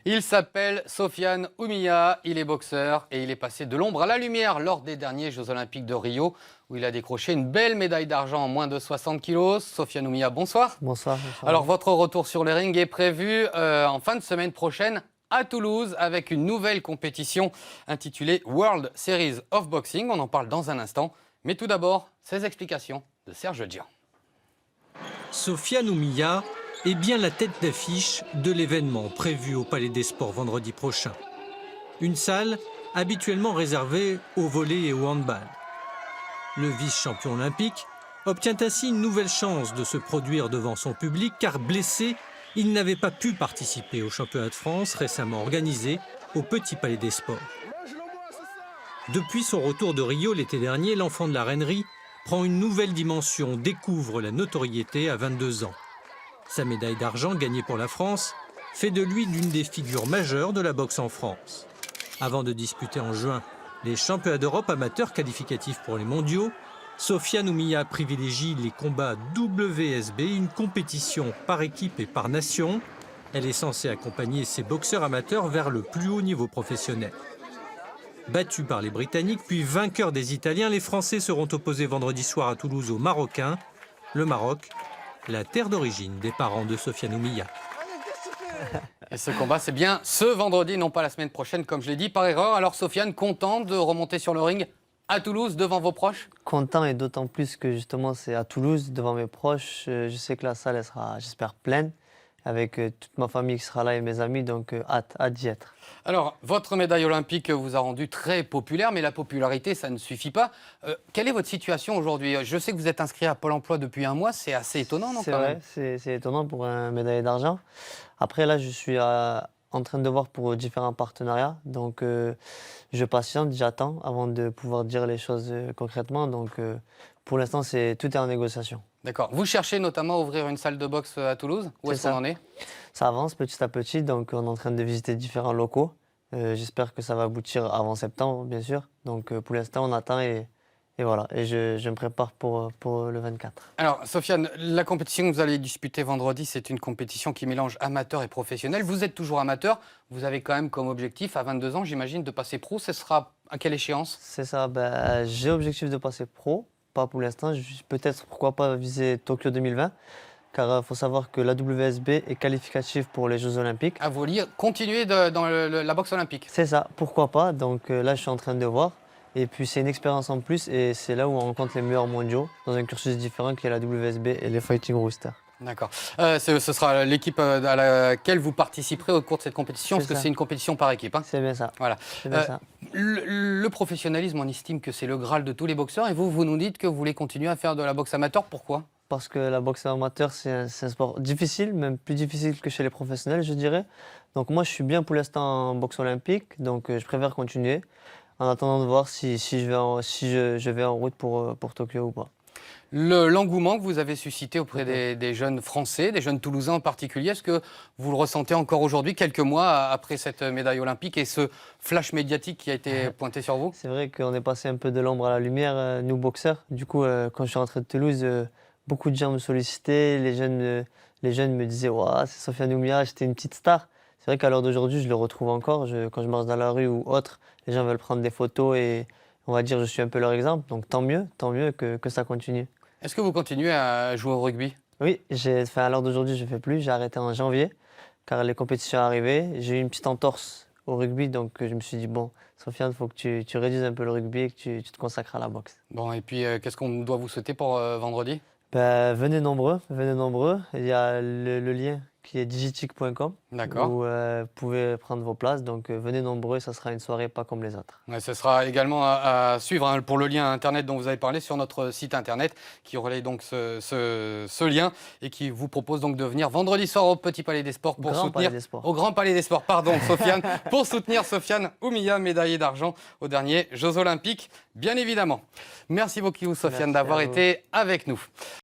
Il s'appelle Sofiane Oumia, il est boxeur et il est passé de l'ombre à la lumière lors des derniers Jeux Olympiques de Rio où il a décroché une belle médaille d'argent en moins de 60 kilos. Sofiane Oumia, bonsoir. Bonsoir. Bonsoir. Alors votre retour sur le ring est prévu en fin de semaine prochaine à Toulouse avec une nouvelle compétition intitulée World Series of Boxing. On en parle dans un instant. Mais tout d'abord, ces explications de Serge Dian. Sofiane Oumia est bien la tête d'affiche de l'événement prévu au Palais des Sports vendredi prochain. Une salle habituellement réservée au volley et au handball. Le vice-champion olympique obtient ainsi une nouvelle chance de se produire devant son public car blessé, il n'avait pas pu participer au championnat de France récemment organisé au Petit Palais des Sports. Depuis son retour de Rio l'été dernier, l'enfant de la reinerie prend une nouvelle dimension, découvre la notoriété à 22 ans. Sa médaille d'argent gagnée pour la France fait de lui l'une des figures majeures de la boxe en France. Avant de disputer en juin les championnats d'Europe amateurs qualificatifs pour les mondiaux, Sofiane Oumia privilégie les combats WSB, une compétition par équipe et par nation. Elle est censée accompagner ses boxeurs amateurs vers le plus haut niveau professionnel. Battus par les Britanniques, puis vainqueurs des Italiens, les Français seront opposés vendredi soir à Toulouse aux Marocains. Le Maroc, la terre d'origine des parents de Sofiane Oumia. Et ce combat, c'est bien ce vendredi, non pas la semaine prochaine, comme je l'ai dit, par erreur. Alors Sofiane, content de remonter sur le ring à Toulouse, devant vos proches? Content et d'autant plus que justement c'est à Toulouse, devant mes proches. Je sais que la salle elle sera, j'espère, pleine, avec toute ma famille qui sera là et mes amis, donc hâte d'y être. Alors, votre médaille olympique vous a rendu très populaire, mais la popularité, ça ne suffit pas. Quelle est votre situation aujourd'hui? Je sais que vous êtes inscrit à Pôle emploi depuis un mois, c'est assez étonnant, non? C'est vrai, c'est étonnant pour un médaillé d'argent. Après là, je suis en train de voir pour différents partenariats, donc je patiente, j'attends avant de pouvoir dire les choses concrètement. Donc pour l'instant, tout est en négociation. D'accord. Vous cherchez notamment à ouvrir une salle de boxe à Toulouse? Où est-ce qu'on en est? Ça avance petit à petit, donc on est en train de visiter différents locaux. J'espère que ça va aboutir avant septembre, bien sûr. Donc pour l'instant, on attend et voilà. Et je me prépare pour le 24. Alors, Sofiane, la compétition que vous allez disputer vendredi, c'est une compétition qui mélange amateur et professionnel. Vous êtes toujours amateur. Vous avez quand même comme objectif, à 22 ans, j'imagine, de passer pro. Ce sera à quelle échéance? C'est ça. Ben, j'ai l'objectif de passer pro. Pas pour l'instant. Peut-être, pourquoi pas, viser Tokyo 2020. Car il faut savoir que la WSB est qualificative pour les Jeux Olympiques. À vous lire, continuer dans la boxe olympique. C'est ça, pourquoi pas. Donc là, je suis en train de voir. Et puis, c'est une expérience en plus et c'est là où on rencontre les meilleurs mondiaux dans un cursus différent qui est la WSB et les Fighting Roosters. D'accord. Ce sera l'équipe à laquelle vous participerez au cours de cette compétition, parce que c'est une compétition par équipe. Hein. C'est bien ça. Voilà. Bien ça. Le professionnalisme, on estime que c'est le Graal de tous les boxeurs. Et vous nous dites que vous voulez continuer à faire de la boxe amateur. Pourquoi? Parce que la boxe amateur, c'est un sport difficile, même plus difficile que chez les professionnels, je dirais. Donc moi, je suis bien pour l'instant en boxe olympique, donc je préfère continuer en attendant de voir si je vais en route pour Tokyo ou pas. L'engouement que vous avez suscité auprès des jeunes Français, des jeunes Toulousains en particulier, est-ce que vous le ressentez encore aujourd'hui, quelques mois après cette médaille olympique et ce flash médiatique qui a été pointé sur vous? C'est vrai qu'on est passé un peu de l'ombre à la lumière, nous boxeurs. Du coup, quand je suis rentré de Toulouse, beaucoup de gens me sollicitaient, les jeunes me disaient « c'est Sofiane Oumia, j'étais une petite star ». C'est vrai qu'à l'heure d'aujourd'hui, je le retrouve encore. Quand je marche dans la rue ou autre, les gens veulent prendre des photos et on va dire je suis un peu leur exemple. Donc tant mieux que ça continue. Est-ce que vous continuez à jouer au rugby? Oui, à l'heure d'aujourd'hui, je ne fais plus. J'ai arrêté en janvier car les compétitions arrivaient. J'ai eu une petite entorse au rugby, donc je me suis dit, bon, Sofiane, il faut que tu réduises un peu le rugby et que tu te consacres à la boxe. Bon, et puis qu'est-ce qu'on doit vous souhaiter pour vendredi? Ben, venez nombreux. Il y a le lien qui est digitique.com. D'accord. Où vous pouvez prendre vos places. Donc venez nombreux, ça sera une soirée pas comme les autres. Ouais, ce sera également à suivre hein, pour le lien internet dont vous avez parlé sur notre site internet qui relaie donc ce lien et qui vous propose donc de venir vendredi soir au Petit Palais des Sports pour soutenir au Grand Palais des Sports, pardon, Sofiane, pour soutenir Sofiane Oumia, médaillé d'argent aux derniers Jeux Olympiques, bien évidemment. Merci beaucoup Sofiane d'avoir été avec nous.